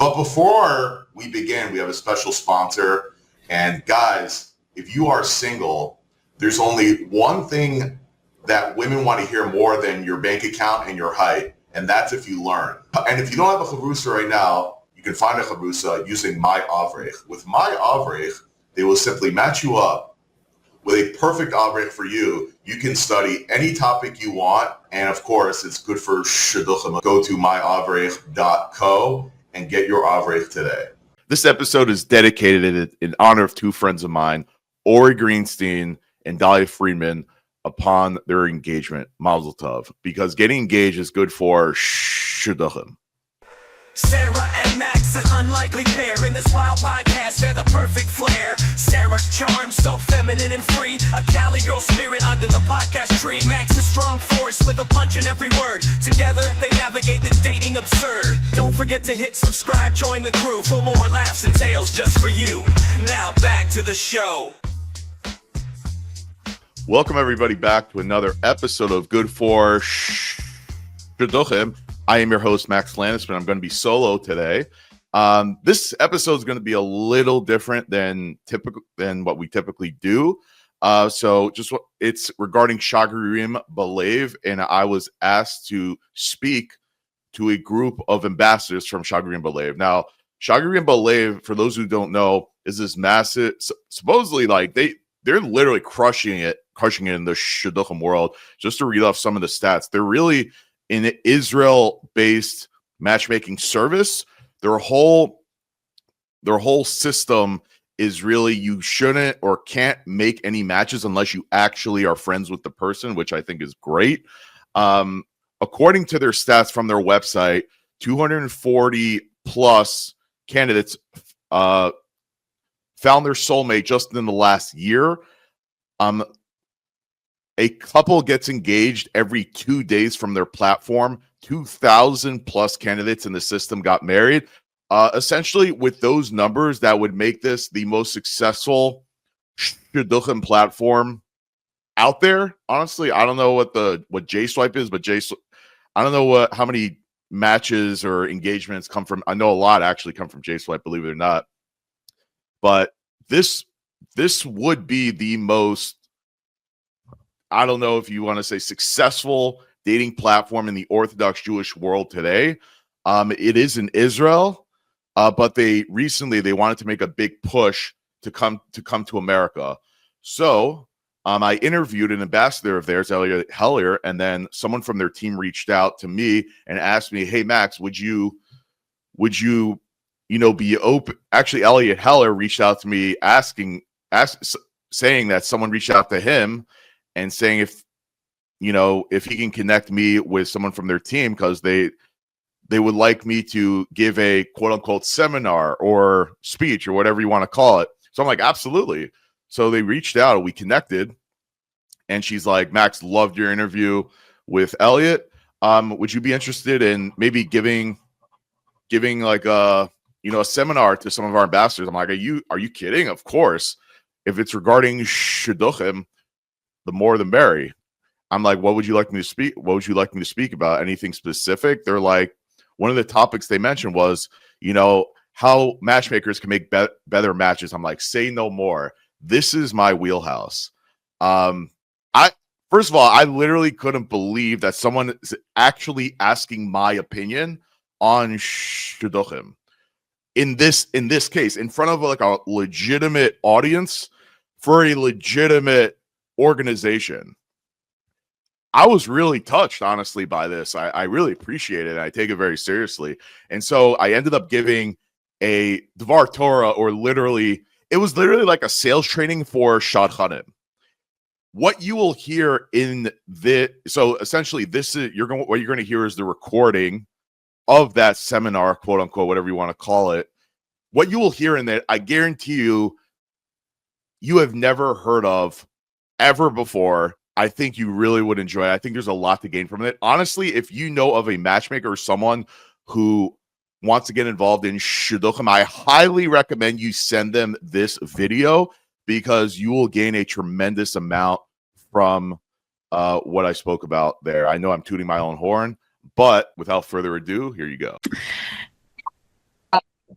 But before we begin, we have a special sponsor. And guys, if you are single, there's only one thing that women want to hear more than your bank account and your height, and that's if you learn. And if you don't have a chavrusa right now, you can find a chavrusa using My Avrech. With My Avrech, they will simply match you up with a perfect avrech for you. You can study any topic you want, and of course, it's good for Shidduchim. Go to myavrech.co and get your avrech today. This episode is dedicated in honor of two friends of mine, Ori Greenstein and Dahlia Friedman, upon their engagement, Mazel Tov, because getting engaged is good for Shidduchim. Sarah and Max, an unlikely pair in this wild podcast. They're the perfect flair. Sarah's charm, so feminine and free. A Cali girl spirit under the podcast tree. Max, a strong force with a punch in every word. Together, they navigate the dating absurd. Don't forget to hit subscribe, join the crew for more laughs and tales just for you. Now back to the show. Welcome everybody back to another episode of Good for Shidduchim. I am your host, Max Landesman. I'm going to be solo today. This episode is going to be a little different than what we typically do. It's regarding Shagririm Balev, and I was asked to speak to a group of ambassadors from Shagririm Balev. Now, Shagririm Balev, for those who don't know, is this massive, supposedly like they're literally crushing it in the Shidduchim world. Just to read off some of the stats, they're really an Israel-based matchmaking service. Their whole system is really you shouldn't or can't make any matches unless you actually are friends with the person, which I think is great. According to their stats from their website, 240 plus candidates found their soulmate just in the last year. A couple gets engaged every 2 days from their platform. 2,000 plus candidates in the system got married. Essentially, with those numbers, that would make this the most successful Shidduchim platform out there. Honestly, I don't know what JSwipe is, but I don't know how many matches or engagements come from. I know a lot actually come from JSwipe, believe it or not. But this would be the most, I don't know if you want to say successful dating platform in the Orthodox Jewish world today. It is in Israel, but they wanted to make a big push to come to America. So I interviewed an ambassador of theirs, Elliot Heller, and then someone from their team reached out to me and asked me, "Hey Max, would you be open?" Actually, Elliot Heller reached out to me saying that someone reached out to him and saying if he can connect me with someone from their team, because they would like me to give a quote unquote seminar or speech or whatever you want to call it. So I'm like, absolutely. So they reached out, we connected, and she's like, "Max, loved your interview with Elliot. Would you be interested in maybe giving like a seminar to some of our ambassadors?" I'm like, are you kidding? Of course. If it's regarding Shidduchim, the more the merry. I'm like, what would you like me to speak? What would you like me to speak about? Anything specific? They're like, one of the topics they mentioned was, how matchmakers can make better matches. I'm like, say no more. This is my wheelhouse. First of all, I literally couldn't believe that someone is actually asking my opinion on Shidduchim. In this case, in front of like a legitimate audience for a legitimate organization. I was really touched, honestly, by this. I really appreciate it. I take it very seriously. And so I ended up giving a Dvar Torah, it was literally like a sales training for Shadchanim. What you will hear in this, so essentially what you're going to hear is the recording of that seminar, quote unquote, whatever you want to call it. What you will hear in that, I guarantee you have never heard of ever before. I think you really would enjoy it. I think there's a lot to gain from it. Honestly, if you know of a matchmaker or someone who wants to get involved in Shidduchim, I highly recommend you send them this video, because you will gain a tremendous amount from what I spoke about there. I know I'm tooting my own horn, but without further ado, here you go.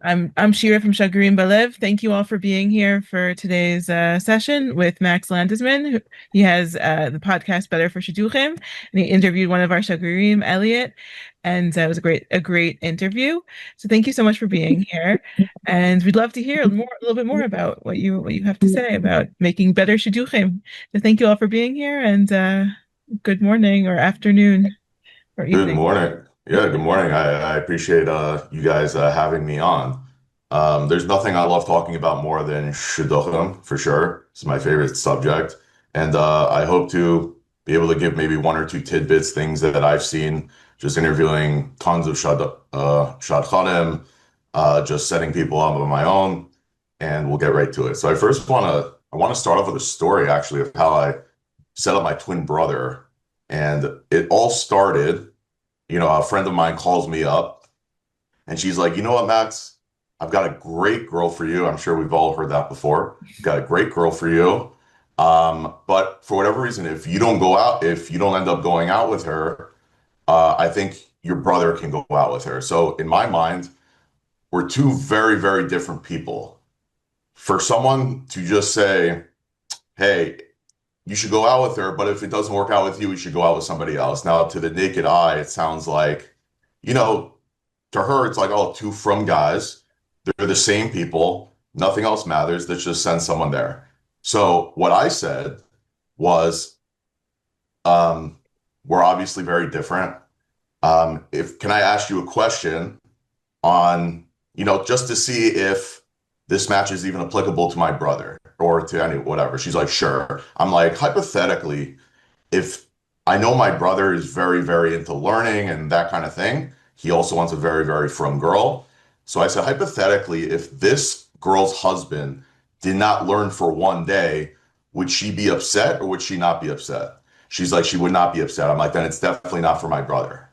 I'm Shira from Shagririm Balev. Thank you all for being here for today's session with Max Landesman. He has the podcast Better for Shidduchim, and he interviewed one of our Shagririm, Elliot, and it was a great interview. So thank you so much for being here, and we'd love to hear a little bit more about what you have to say about making better Shidduchim. So thank you all for being here, and good morning or afternoon or evening. Good morning. Yeah, good morning. I appreciate you guys having me on. There's nothing I love talking about more than Shidduchim, for sure. It's my favorite subject. And I hope to be able to give maybe one or two tidbits, things that I've seen, just interviewing tons of Shadchanim, just setting people up on my own, and we'll get right to it. So I want to start off with a story, actually, of how I set up my twin brother. And it all started, a friend of mine calls me up and she's like, you know what, Max, I've got a great girl for you. I'm sure we've all heard that before. Got a great girl for you. But for whatever reason, if you don't end up going out with her, I think your brother can go out with her. So in my mind, we're two very, very different people. For someone to just say, hey, you should go out with her, but if it doesn't work out with you, you should go out with somebody else. Now, to the naked eye, it sounds like, to her, it's like, oh, two from guys. They're the same people. Nothing else matters. Let's just send someone there. So what I said was, we're obviously very different. Can I ask you a question on, just to see if this match is even applicable to my brother or to any whatever. She's like, sure. I'm like, hypothetically, if I know my brother is very, very into learning and that kind of thing, he also wants a very, very frum girl. So I said, hypothetically, if this girl's husband did not learn for one day, would she be upset or would she not be upset? She's like, she would not be upset. I'm like, then it's definitely not for my brother.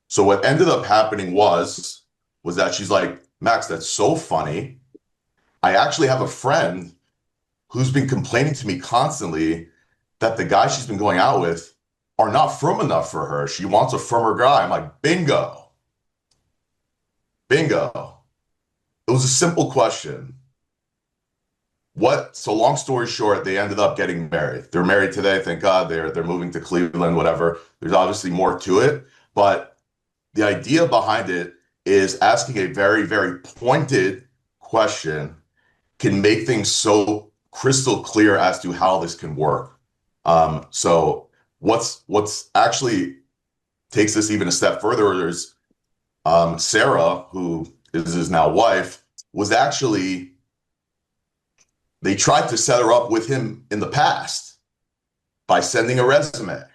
So what ended up happening was that she's like, Max, that's so funny. I actually have a friend who's been complaining to me constantly that the guys she's been going out with are not firm enough for her. She wants a firmer guy. I'm like, bingo. Bingo. It was a simple question. So long story short, they ended up getting married. They're married today. Thank God. They're moving to Cleveland, whatever. There's obviously more to it. But the idea behind it is asking a very, very pointed question can make things so crystal clear as to how this can work. So what's actually takes this even a step further is Sarah, who is his now wife, they tried to set her up with him in the past by sending a resume.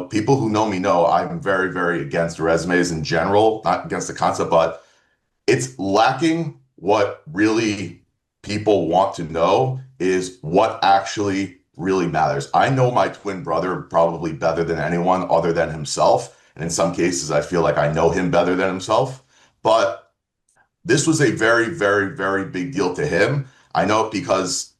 People who know me know I'm very, very against resumes in general, not against the concept, but it's lacking what really people want to know is what actually really matters. I know my twin brother probably better than anyone other than himself. And in some cases, I feel like I know him better than himself. But this was a very, very, very big deal to him. I know it because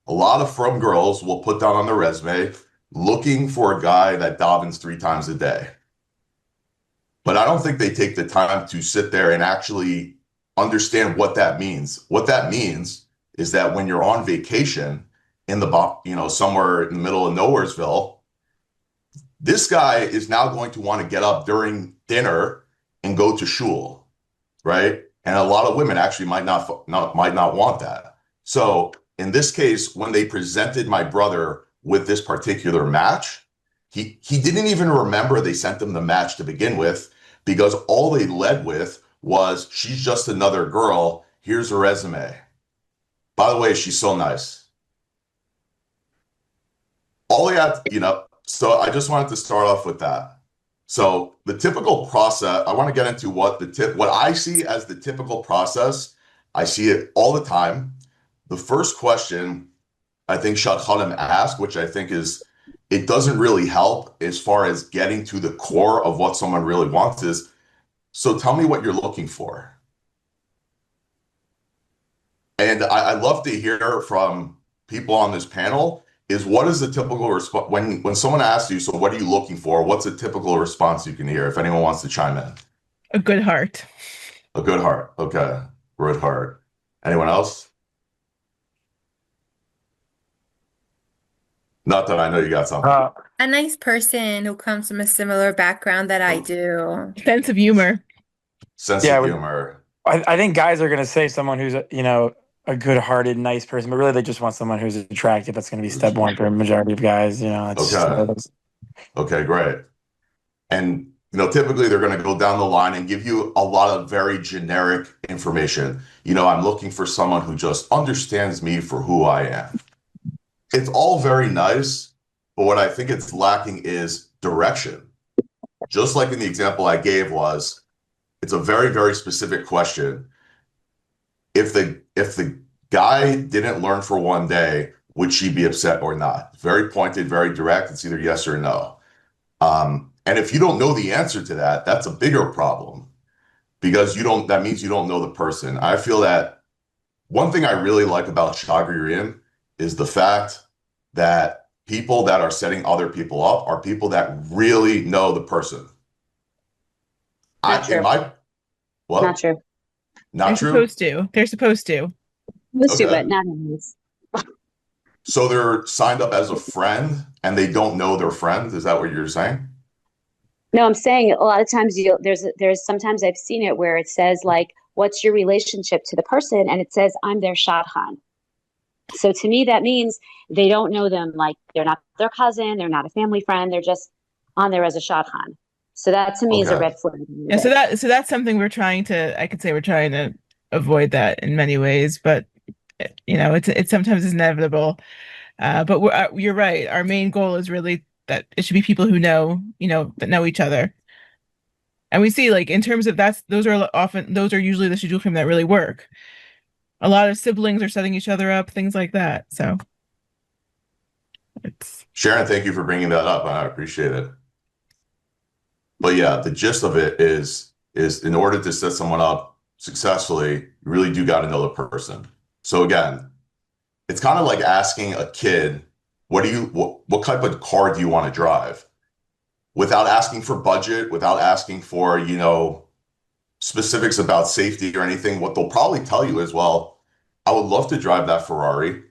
a lot of frum girls will put down on their resume looking for a guy that davens 3 times a day. But I don't think they take the time to sit there and actually understand what that means. What that means is that when you're on vacation in somewhere in the middle of Nowheresville, this guy is now going to want to get up during dinner and go to shul, right? And a lot of women actually might not want that. So in this case, when they presented my brother with this particular match, he didn't even remember they sent him the match to begin with, because all they led with was, she's just another girl. Here's her resume. By the way, she's so nice. All he had, so I just wanted to start off with that. So the typical process, I want to get into what I see as the typical process. I see it all the time. The first question I think Shadchanim ask, which I think it doesn't really help as far as getting to the core of what someone really wants is, so tell me what you're looking for. And I love to hear from people on this panel is, what is the typical response when someone asks you, so what are you looking for? What's a typical response you can hear if anyone wants to chime in? A good heart. A good heart. Okay. Good heart. Anyone else? Not that I know you got something. A nice person who comes from a similar background that I do. Sense of humor. Sense Yeah, of with- humor. I think guys are going to say someone who's, a good-hearted, nice person, but really they just want someone who's attractive. That's going to be step one for a majority of guys. It's Okay. Okay, great. And typically they're going to go down the line and give you a lot of very generic information. I'm looking for someone who just understands me for who I am. It's all very nice, but what I think it's lacking is direction. Just like in the example I gave it's a very, very specific question. If the guy didn't learn for one day, would she be upset or not? Very pointed, very direct. It's either yes or no. And if you don't know the answer to that, that's a bigger problem because that means you don't know the person. I feel that one thing I really like about Shagririm is the fact that people that are setting other people up are people that really know the person. Not true. What? Not true. Not They're true? supposed to. They're supposed to. Supposed to, Okay. but not always. So they're signed up as a friend and they don't know their friend? Is that what you're saying? No, I'm saying a lot of times there's sometimes I've seen it where it says like, what's your relationship to the person? And it says, I'm their shadchan. So to me, that means they don't know them. Like they're not their cousin. They're not a family friend. They're just on there as a shadchan. So that to me is a Okay. red flag. Yeah, so that's something I could say we're trying to avoid that in many ways, but it's sometimes it's inevitable. But you're right. Our main goal is really that it should be people who know, that know each other. And we see like in terms of those are usually the shidduchim that really work. A lot of siblings are setting each other up, things like that. So it's Sharon, thank you for bringing that up. I appreciate it. But yeah, the gist of it is in order to set someone up successfully, you really do got to know the person. So again, it's kind of like asking a kid, what type of car do you want to drive? Without asking for budget, without asking for, specifics about safety or anything, what they'll probably tell you is, well, I would love to drive that Ferrari,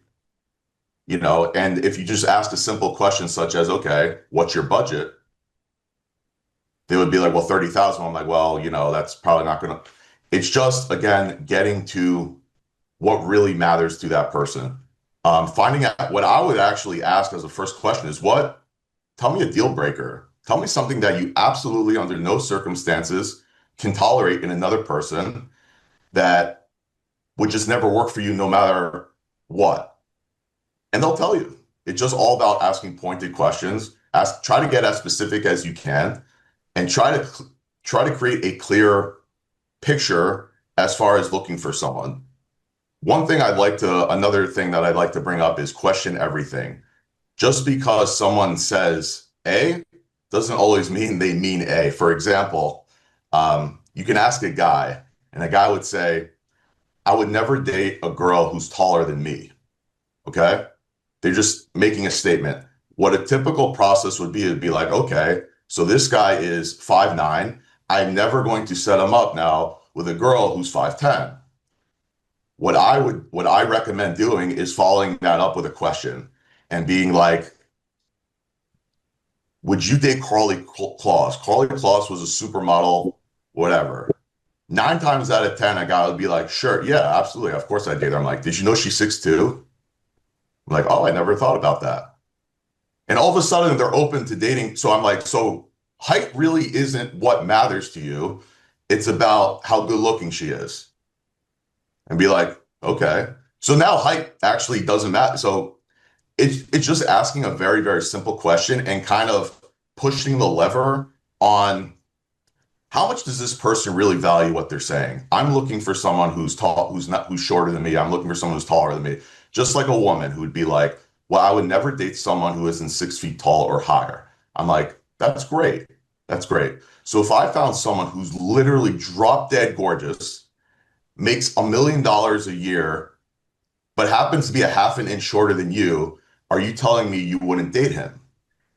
and if you just ask a simple question such as, okay, what's your budget? They would be like, well, 30,000. I'm like, well, that's probably not going to, it's just, again, getting to what really matters to that person. Finding out what I would actually ask as a first question is tell me a deal breaker. Tell me something that you absolutely under no circumstances can tolerate in another person that would just never work for you no matter what. And they'll tell you. It's just all about asking pointed questions. Try to get as specific as you can and try to create a clear picture as far as looking for someone. Another thing that I'd like to bring up is question everything. Just because someone says A doesn't always mean they mean A. For example, you can ask a guy, and a guy would say, I would never date a girl who's taller than me. Okay? They're just making a statement. What a typical process would be like, okay, so this guy is 5'9". I'm never going to set him up now with a girl who's 5'10". What I recommend doing is following that up with a question and being like, would you date Carly Claus? Carly Claus was a supermodel, whatever. 9 times out of 10, a guy would be like, sure, yeah, absolutely. Of course I date her. I'm like, did you know she's 6'2"? I'm like, oh, I never thought about that. And all of a sudden they're open to dating. So I'm like, so height really isn't what matters to you. It's about how good looking she is. And be like, okay. So now height actually doesn't matter. So it's just asking a very, very simple question and kind of pushing the lever on how much does this person really value what they're saying? I'm looking for someone who's tall, who's shorter than me. I'm looking for someone who's taller than me. Just like a woman who would be like, well, I would never date someone who isn't 6 feet tall or higher. I'm like, that's great. That's great. So if I found someone who's literally drop dead gorgeous, makes $1 million a year, but happens to be a half an inch shorter than you, are you telling me you wouldn't date him?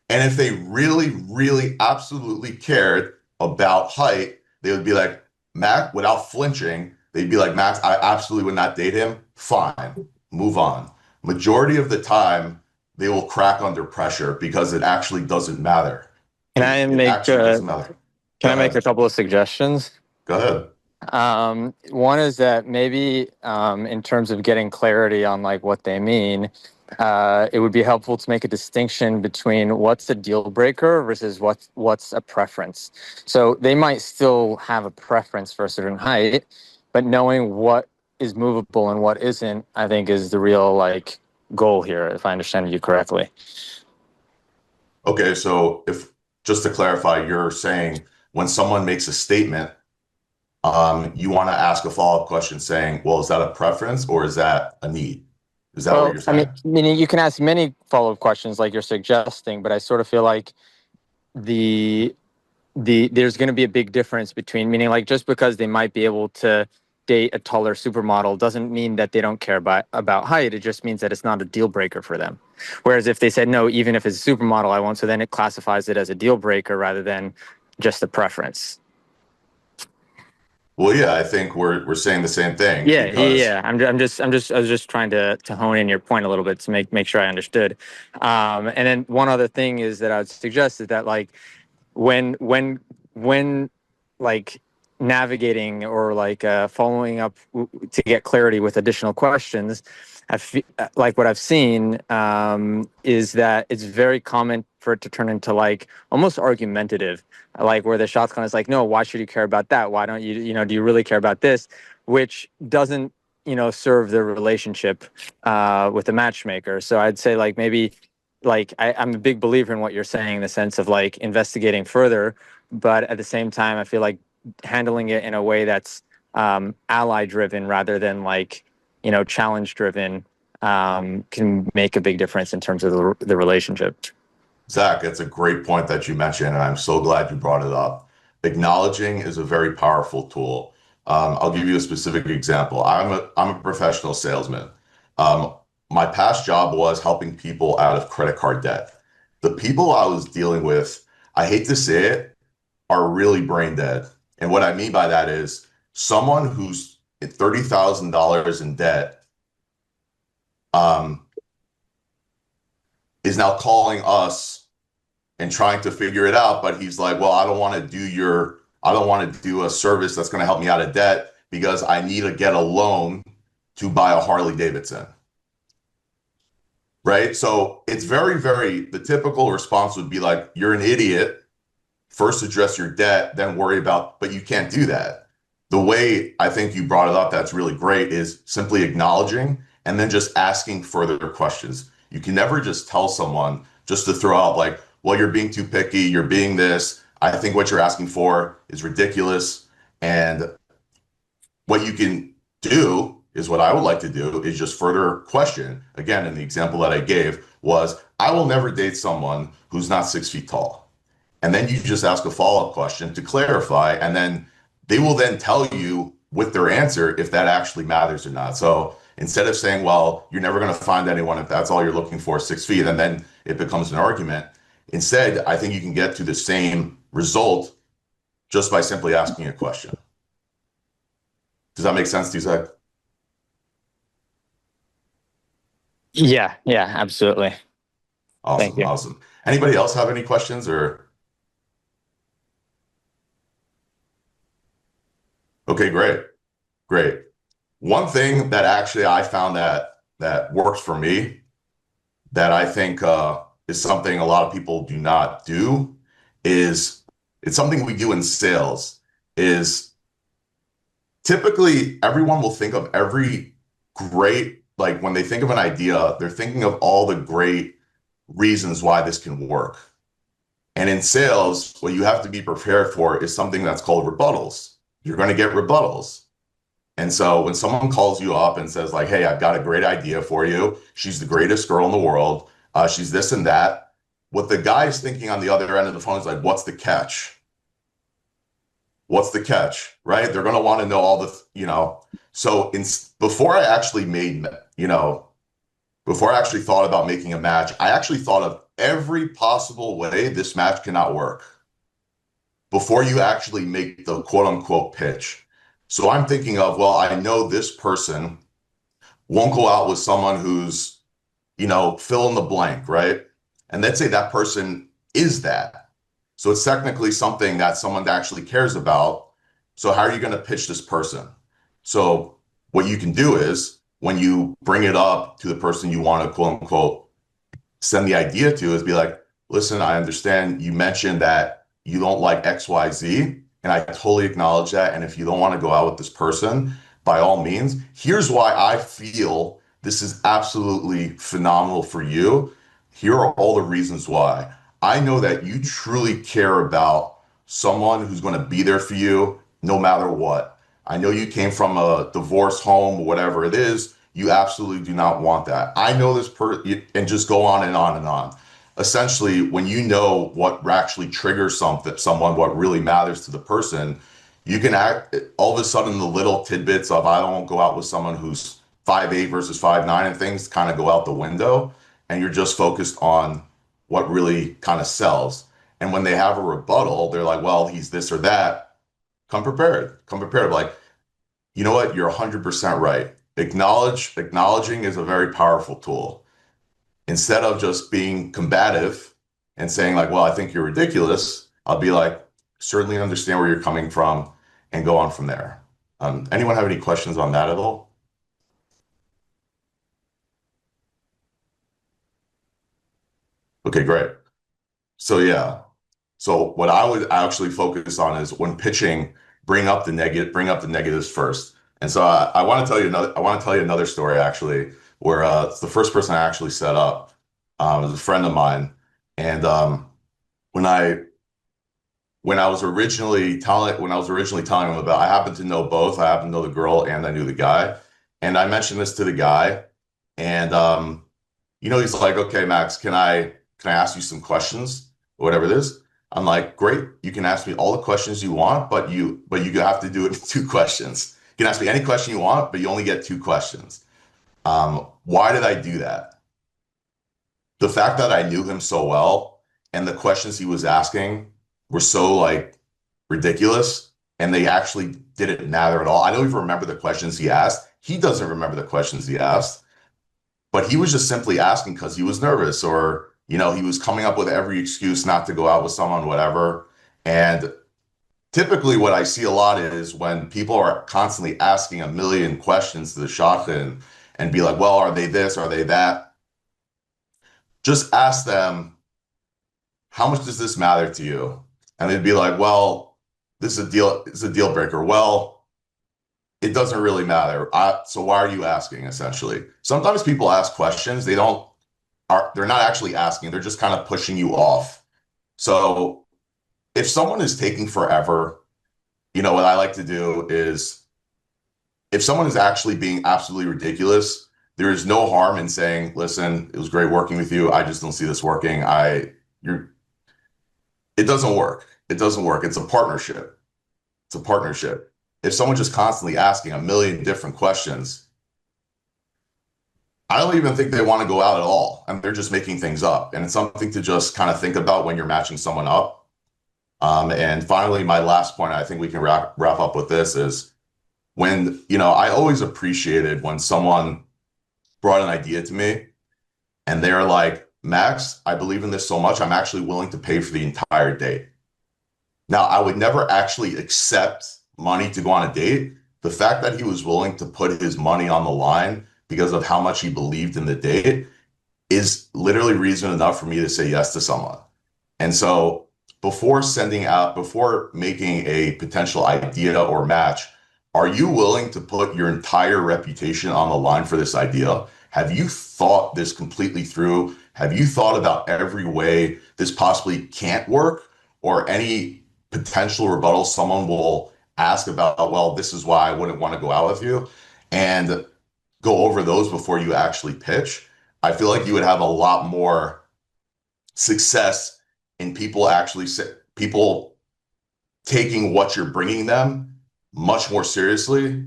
And if they really, really absolutely cared about height, they would be like, Mac, without flinching, they'd be like, Max, I absolutely would not date him. Fine, move on. Majority of the time, they will crack under pressure because it actually doesn't matter. Can I It make actually doesn't matter. can Go I make ahead. a couple of suggestions? Go ahead. One is that maybe in terms of getting clarity on like what they mean, it would be helpful to make a distinction between what's a deal breaker versus what's a preference. So they might still have a preference for a certain height, but knowing what is movable and what isn't, I think is the real like goal here, if I understand you correctly. Okay, so if just to clarify, you're saying when someone makes a statement, you want to ask a follow-up question saying, well, is that a preference or is that a need? Is that what Well, you're saying? meaning you can ask many follow-up questions like you're suggesting, but I sort of feel like the there's going to be a big difference between, meaning like just because they might be able to date a taller supermodel doesn't mean that they don't care about height. It just means that it's not a deal breaker for them. Whereas if they said no, even if it's a supermodel, I won't, so then it classifies it as a deal breaker rather than just a preference. Well, yeah, I think we're saying the same thing. Yeah, because yeah. I was just trying to hone in your point a little bit to make sure I understood. And then one other thing is that I would suggest is that like when like navigating or like following up to get clarity with additional questions, like what I've seen is that it's very common for it to turn into like almost argumentative, like where the shotgun is like, no, why should you care about that? Why don't you, do you really care about this? Which doesn't, serve the relationship with the matchmaker. So I'd say like maybe like I'm a big believer in what you're saying in the sense of like investigating further, but at the same time, I feel like handling it in a way that's ally driven rather than like, challenge driven can make a big difference in terms of the relationship. Zach, it's a great point that you mentioned, and I'm so glad you brought it up. Acknowledging is a very powerful tool. I'll give you a specific example. I'm a professional salesman. My past job was helping people out of credit card debt. The people I was dealing with, I hate to say it, are really brain dead. And what I mean by that is someone who's $30,000 in debt is now calling us and trying to figure it out, but he's like, well, I don't want to do a service that's going to help me out of debt because I need to get a loan to buy a Harley Davidson. Right? So it's very, very, the typical response would be like, you're an idiot. First address your debt, then worry about, but you can't do that. The way I think you brought it up that's really great is simply acknowledging and then just asking further questions. You can never just tell someone just to throw out like, well, you're being too picky, you're being this. I think what you're asking for is ridiculous. And what you can do is what I would like to do is just further question. Again, in the example that I gave was, I will never date someone who's not 6 feet tall. And then you just ask a follow-up question to clarify, and then they will then tell you with their answer if that actually matters or not. So instead of saying, well, you're never going to find anyone if that's all you're looking for, 6 feet, and then it becomes an argument. Instead, I think you can get to the same result just by simply asking a question. Does that make sense to you, Zach? Yeah, absolutely. Awesome, Thank you. awesome. Anybody else have any questions or? Okay, great. One thing that actually I found that works for me that I think is something a lot of people do not do is it's something we do in sales is typically everyone will think of every great, like when they think of an idea, they're thinking of all the great reasons why this can work. And in sales, what you have to be prepared for is something that's called rebuttals. You're going to get rebuttals. And so when someone calls you up and says like, hey, I've got a great idea for you. She's the greatest girl in the world. She's this and that. What the guy is thinking on the other end of the phone is like, what's the catch? What's the catch, right? They're going to want to know all the, so before I actually thought about making a match, I actually thought of every possible way this match cannot work before you actually make the quote unquote pitch. So I'm thinking of, well, I know this person won't go out with someone who's, fill in the blank, right? And let's say that person is that. So it's technically something that someone actually cares about. So how are you going to pitch this person? So what you can do is when you bring it up to the person you want to quote unquote send the idea to, is be like, listen, I understand you mentioned that you don't like XYZ, and I totally acknowledge that. And if you don't want to go out with this person, by all means, here's why I feel this is absolutely phenomenal for you. Here are all the reasons why. I know that you truly care about someone who's going to be there for you no matter what. I know you came from a divorce home, or whatever it is. You absolutely do not want that. I know this and just go on and on and on. Essentially, when you know what actually triggers someone, what really matters to the person, you can act all of a sudden the little tidbits of I don't go out with someone who's 5'8" versus 5'9" and things kind of go out the window, and you're just focused on what really kind of sells. And when they have a rebuttal, they're like, well, he's this or that. Come prepared. Like, you know what? You're 100% right. Acknowledging is a very powerful tool. Instead of just being combative and saying like, well, I think you're ridiculous, I'll be like, certainly understand where you're coming from, and go on from there. Anyone have any questions on that at all? Okay, great. So yeah. So what I would actually focus on is when pitching, bring up the negatives first. And so I want to tell you another story actually, where it's the first person I actually set up is a friend of mine. And when I was originally telling him about, I happened to know both. I happened to know the girl and I knew the guy. And I mentioned this to the guy, and he's like, okay, Max, can I ask you some questions? Or whatever it is. I'm like, great, you can ask me all the questions you want, but you have to do it in 2 questions. You can ask me any question you want, but you only get 2 questions. Why did I do that? The fact that I knew him so well and the questions he was asking were so like ridiculous, and they actually didn't matter at all. I don't even remember the questions he asked. He doesn't remember the questions he asked, but he was just simply asking because he was nervous, or he was coming up with every excuse not to go out with someone, whatever. And typically what I see a lot is when people are constantly asking a million questions to the shadchan and be like, well, are they this? Are they that? Just ask them, how much does this matter to you? And they'd be like, well, it's a deal breaker. Well, it doesn't really matter. So why are you asking, essentially? Sometimes people ask questions, they're not actually asking, they're just kind of pushing you off. So if someone is taking forever, what I like to do is, if someone is actually being absolutely ridiculous, there is no harm in saying, listen, it was great working with you. I just don't see this working. It doesn't work. It doesn't work. It's a partnership. If someone's just constantly asking a million different questions, I don't even think they want to go out at all, and they're just making things up. And it's something to just kind of think about when you're matching someone up. And finally, my last point, I think we can wrap up with this, is when, I always appreciated when someone brought an idea to me and they're like, Max, I believe in this so much, I'm actually willing to pay for the entire date. Now, I would never actually accept money to go on a date. The fact that he was willing to put his money on the line because of how much he believed in the date is literally reason enough for me to say yes to someone. And so before making a potential idea or match, are you willing to put your entire reputation on the line for this idea? Have you thought this completely through? Have you thought about every way this possibly can't work, or any potential rebuttal someone will ask about, well, this is why I wouldn't want to go out with you, and go over those before you actually pitch? I feel like you would have a lot more success in people taking what you're bringing them much more seriously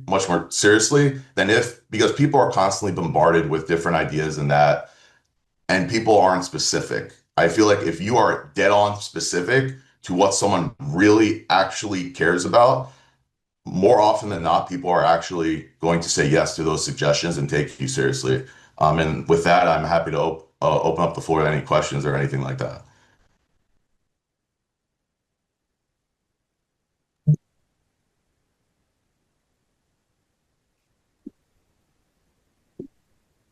than because people are constantly bombarded with different ideas and people aren't specific. I feel like if you are dead on specific to what someone really actually cares about, more often than not, people are actually going to say yes to those suggestions and take you seriously. And with that, I'm happy to open up the floor to any questions or anything like that.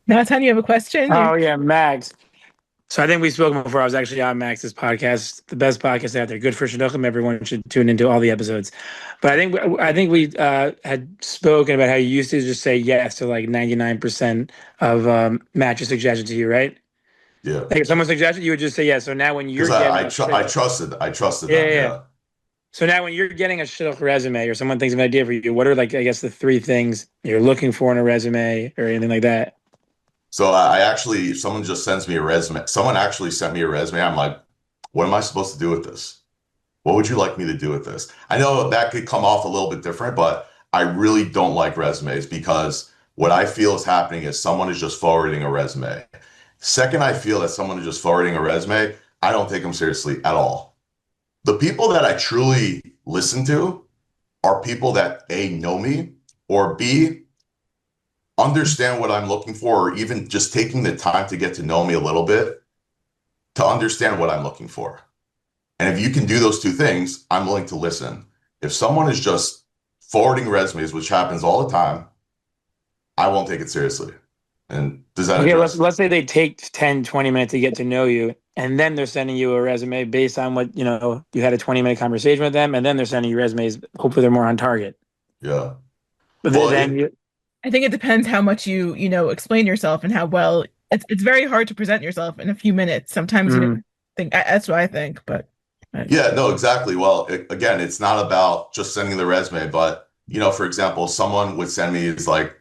Natan, you have a question? Oh yeah, Max. So I think we've spoken before. I was actually on Max's podcast, the best podcast out there. Good for Shidduchim. Everyone should tune into all the episodes. But I think we had spoken about how you used to just say yes to like 99% of matches suggested to you, right? Yeah. Like if someone suggested, you would just say yes. So now when you're Because getting I trusted them. Yeah. Yeah. So now when you're getting a shidduch resume or someone thinks of an idea for you, what are like, I guess, the three things you're looking for in a resume or anything like that? So if someone just sends me a resume, someone actually sent me a resume. I'm like, what am I supposed to do with this? What would you like me to do with this? I know that could come off a little bit different, but I really don't like resumes because what I feel is happening is someone is just forwarding a resume. Second, I feel that someone is just forwarding a resume, I don't take them seriously at all. The people that I truly listen to are people that A, know me, or B, understand what I'm looking for, or even just taking the time to get to know me a little bit to understand what I'm looking for. And if you can do those two things, I'm willing to listen. If someone is just forwarding resumes, which happens all the time, I won't take it seriously. And does that address? Let's say they take 10, 20 minutes to get to know you, and then they're sending you a resume based on what, you had a 20-minute conversation with them, and then they're sending you resumes. Hopefully they're more on target. Yeah. But I think it depends how much you explain yourself and how well it's very hard to present yourself in a few minutes. Sometimes that's what I think, but yeah, no, exactly. Well, again, it's not about just sending the resume, but for example, someone would send me is like,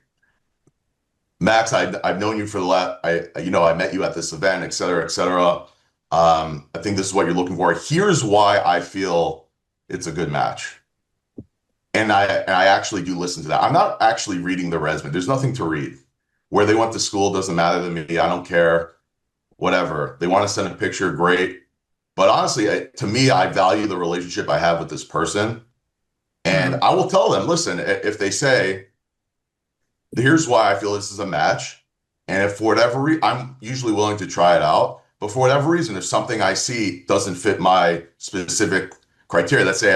Max, I've known you for the last, I met you at this event, et cetera, et cetera. I think this is what you're looking for. Here's why I feel it's a good match. And I actually do listen to that. I'm not actually reading the resume. There's nothing to read. Where they went to school doesn't matter to me. I don't care. Whatever. They want to send a picture, great. But honestly, to me, I value the relationship I have with this person. And I will tell them, listen, if they say, here's why I feel this is a match. And if for whatever reason, I'm usually willing to try it out. But for whatever reason, if something I see doesn't fit my specific criteria, let's say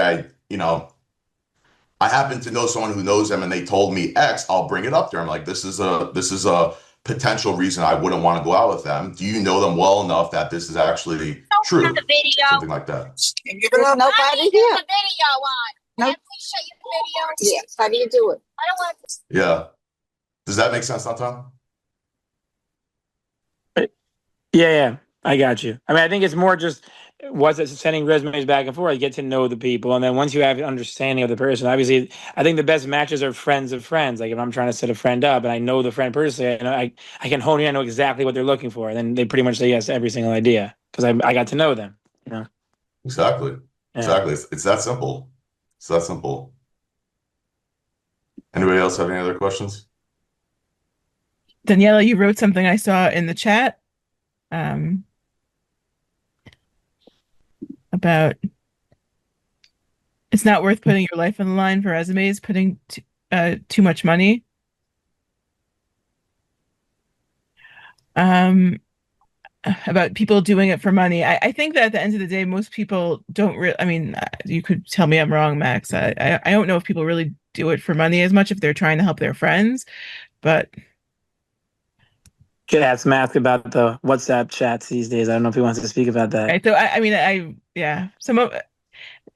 I happen to know someone who knows them and they told me X, I'll bring it up there. I'm like, this is a potential reason I wouldn't want to go out with them. Do you know them well enough that this is actually true? Something like that. There's nobody here. No. Please show you the video. Yes. How do you do it? I don't want to. Yeah. Does that make sense, Natan? Yeah, I got you. I mean, I think it's more just sending resumes back and forth, get to know the people. And then once you have an understanding of the person, obviously, I think the best matches are friends of friends. Like if I'm trying to set a friend up and I know the friend personally, I can hone in, I know exactly what they're looking for. And then they pretty much say yes to every single idea because I got to know them. Exactly. Yeah. Exactly. It's that simple. It's that simple. Anybody else have any other questions? Daniela, you wrote something I saw in the chat about it's not worth putting your life on the line for resumes, putting too much money. About people doing it for money. I think that at the end of the day, most people don't really, I mean, you could tell me I'm wrong, Max. I don't know if people really do it for money as much if they're trying to help their friends, but Could ask Matt about the WhatsApp chats these days. I don't know if he wants to speak about that. Right, so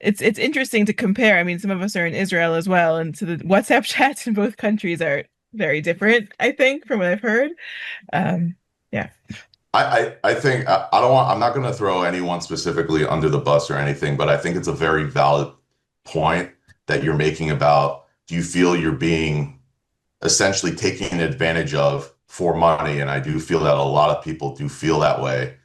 it's interesting to compare. I mean, some of us are in Israel as well, and so the WhatsApp chats in both countries are very different, I think, from what I've heard. Yeah. I think I'm not going to throw anyone specifically under the bus or anything, but I think it's a very valid point that you're making about, do you feel you're being essentially taken advantage of for money? And I do feel that a lot of people do feel that way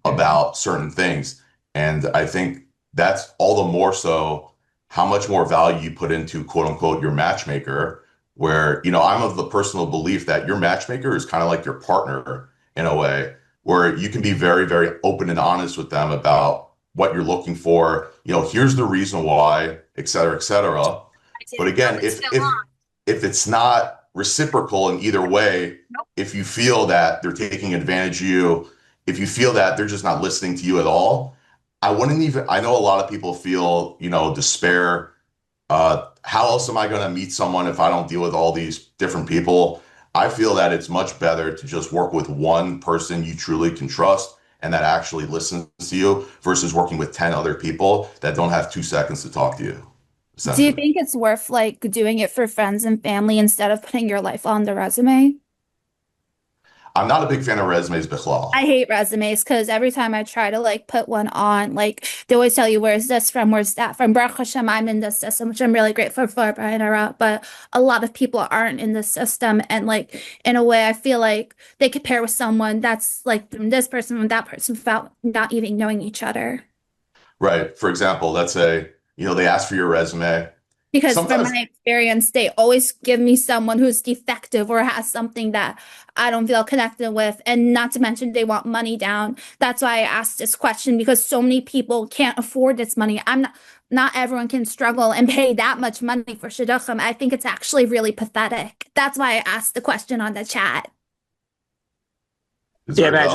about certain things. And I think that's all the more so how much more value you put into quote unquote your matchmaker, where, I'm of the personal belief that your matchmaker is kind of like your partner in a way, where you can be very, very open and honest with them about what you're looking for. Here's the reason why, et cetera, et cetera. But again, if it's not reciprocal in either way, if you feel that they're taking advantage of you, if you feel that they're just not listening to you at all, I know a lot of people feel, despair. How else am I going to meet someone if I don't deal with all these different people? I feel that it's much better to just work with one person you truly can trust and that actually listens to you versus working with 10 other people that don't have 2 seconds to talk to you. Do you think it's worth like doing it for friends and family instead of putting your life on the resume? I'm not a big fan of resumes, Bichlal. I hate resumes because every time I try to like put one on, like they always tell you where's this from, where's that from. Baruch Hashem, I'm in this system, which I'm really grateful for, but a lot of people aren't in this system, and like in a way, I feel like they could pair with someone that's like from this person and that person without not even knowing each other. Right. For example, let's say they ask for your resume. Because from my experience, they always give me someone who's defective or has something that I don't feel connected with. And not to mention they want money down. That's why I asked this question, because so many people can't afford this money. Not everyone can struggle and pay that much money for Shidduchim. I think it's actually really pathetic. That's why I asked the question on the chat. Yeah, man,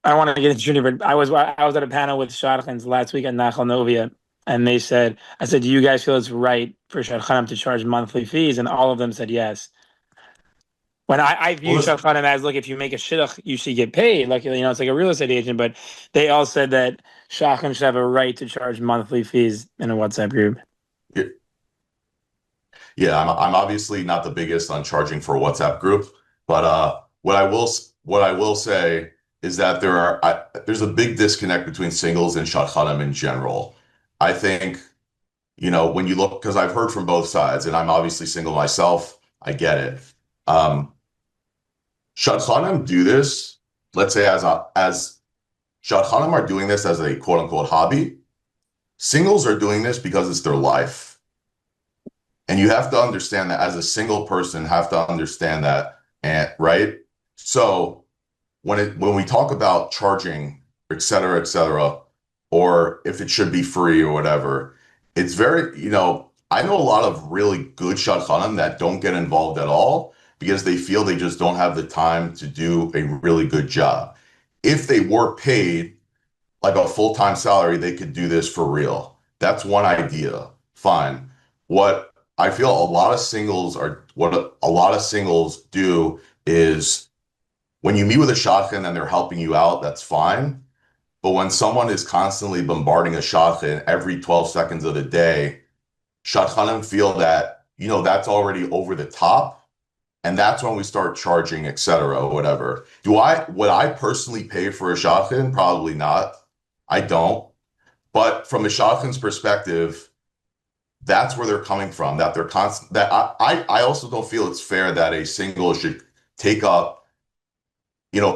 I want to get into Junior, but I was at a panel with Shadchans last week at Nachal Novia. And I said, do you guys feel it's right for Shadchanim to charge monthly fees? And all of them said yes. When I view Shadchanim as, look, if you make a shidduch, you should get paid. Like, it's like a real estate agent. But they all said that Shadchanim should have a right to charge monthly fees in a WhatsApp group. Yeah, I'm obviously not the biggest on charging for a WhatsApp group. But what I will say is that there's a big disconnect between singles and Shadchanim in general. I think, when you look, because I've heard from both sides, and I'm obviously single myself, I get it. Shadchanim do this, let's say as Shadchanim are doing this as a quote unquote hobby. Singles are doing this because it's their life. And you have to understand that as a single person, have to understand that, right? So when we talk about charging, et cetera, or if it should be free or whatever, it's very, I know a lot of really good Shadchanim that don't get involved at all because they feel they just don't have the time to do a really good job. If they were paid like a full-time salary, they could do this for real. That's one idea. Fine. What I feel a lot of singles do is when you meet with a shadchan and they're helping you out, that's fine. But when someone is constantly bombarding a shadchan every 12 seconds of the day, shadchanim feel that, that's already over the top. And that's when we start charging, et cetera, or whatever. Would I personally pay for a shadchan? Probably not. I don't. But from a shadchan's perspective, that's where they're coming from, that they're constant. That I also don't feel it's fair that a single should take up,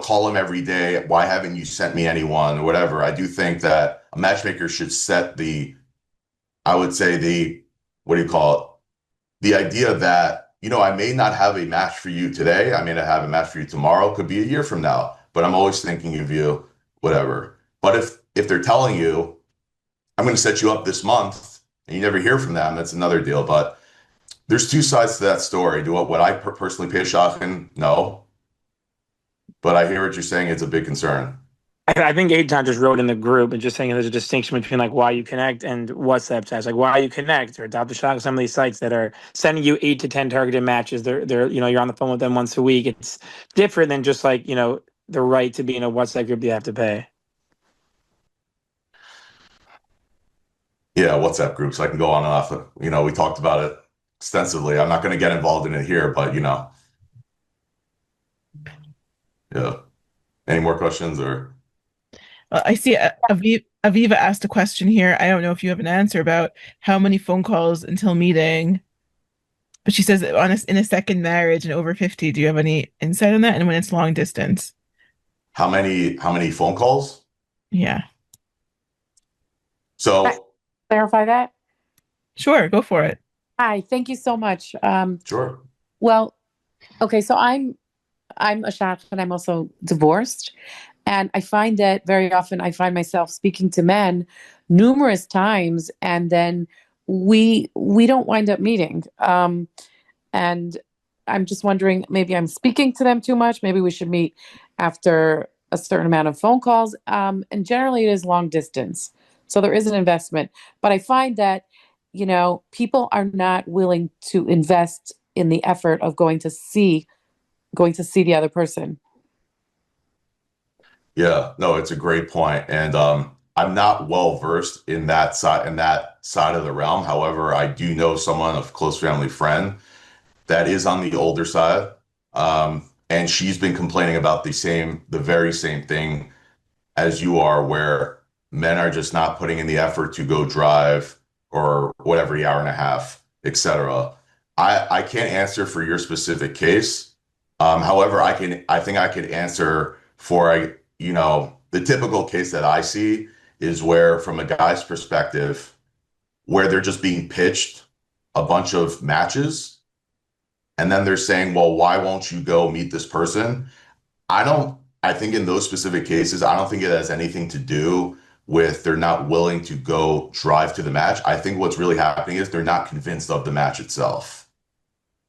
call him every day. Why haven't you sent me anyone or whatever? I do think that a matchmaker should set the idea that, I may not have a match for you today. I may not have a match for you tomorrow. Could be a year from now, but I'm always thinking of you, whatever. But if they're telling you, I'm going to set you up this month and you never hear from them, that's another deal. But there's two sides to that story. Would I personally pay a shadchan? No. But I hear what you're saying. It's a big concern. I think Eitan just wrote in the group and just saying there's a distinction between like why you connect and WhatsApp chats. Like why you connect or adopt a shot. Some of these sites that are sending you 8 to 10 targeted matches. They're you're on the phone with them once a week. It's different than just like the right to be in a WhatsApp group you have to pay. Yeah, WhatsApp groups. I can go on and off. We talked about it extensively. I'm not going to get involved in it here, but Yeah. Any more questions or? I see Aviva asked a question here. I don't know if you have an answer about how many phone calls until meeting. But she says in a second marriage and over 50. Do you have any insight on that? And when it's long distance? How many phone calls? Yeah. So clarify that? Sure, go for it. Hi, thank you so much. Sure. Well, okay, so I'm a shadchan. I'm also divorced. And I find that very often I find myself speaking to men numerous times. And then we don't wind up meeting. And I'm just wondering, maybe I'm speaking to them too much. Maybe we should meet after a certain amount of phone calls. And generally it is long distance. So there is an investment. But I find that, people are not willing to invest in the effort of going to see the other person. Yeah, no, it's a great point. And I'm not well versed in that side of the realm. However, I do know someone, a close family friend, that is on the older side. And she's been complaining about the very same thing as you are, where men are just not putting in the effort to go drive or whatever, the hour and a half, etc. I can't answer for your specific case. However, I think I could answer for, the typical case that I see is where, from a guy's perspective, where they're just being pitched a bunch of matches, and then they're saying, well, why won't you go meet this person? I think in those specific cases, I don't think it has anything to do with they're not willing to go drive to the match. I think what's really happening is they're not convinced of the match itself.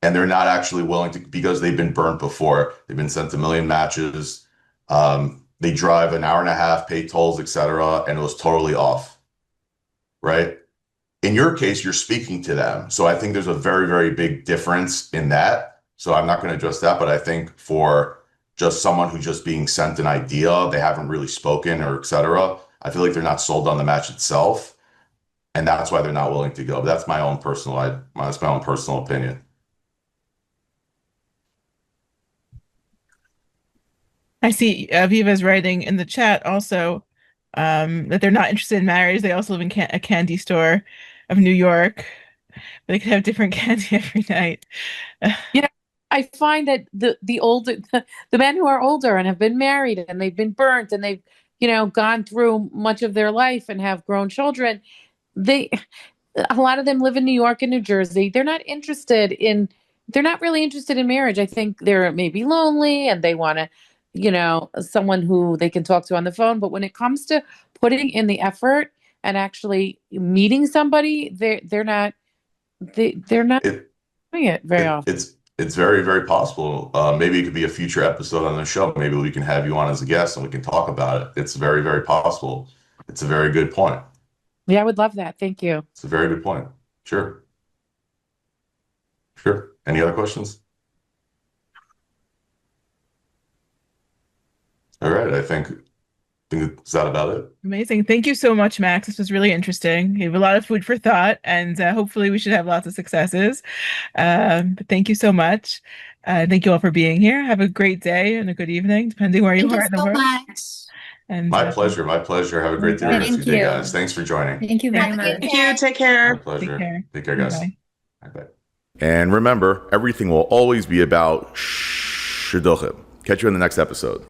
And they're not actually willing to, because they've been burnt before. They've been sent a million matches. They drive an hour and a half, pay tolls, etc., and it was totally off, right? In your case, you're speaking to them. So I think there's a very, very big difference in that. So I'm not going to address that, but I think for just someone who's just being sent an idea, they haven't really spoken or etc., I feel like they're not sold on the match itself, and that's why they're not willing to go. But that's my own personal opinion. I see Aviva's writing in the chat also that they're not interested in marriage. They also live in a candy store of New York. They could have different candy every night. I find that the men who are older and have been married and they've been burnt and they've gone through much of their life and have grown children, a lot of them live in New York and New Jersey. They're not really interested in marriage. I think they're maybe lonely and they want to, someone who they can talk to on the phone. But when it comes to putting in the effort and actually meeting somebody, they're not doing it very often. It's very, very possible. Maybe it could be a future episode on the show. Maybe we can have you on as a guest and we can talk about it. It's very, very possible. It's a very good point. Yeah, I would love that. Thank you. It's a very good point. Sure. Any other questions? All right. I think is that about it? Amazing. Thank you so much, Max. This was really interesting. You have a lot of food for thought, and hopefully we should have lots of successes. But thank you so much. Thank you all for being here. Have a great day and a good evening, depending where you are in the world. And my pleasure. Have a great day, Thank you, guys. Thanks for joining. Thank you very much. Thank you. Take care. My pleasure. Take care. Take care, guys. Bye. Bye. And remember, everything will always be about Shidduchim. Catch you in the next episode.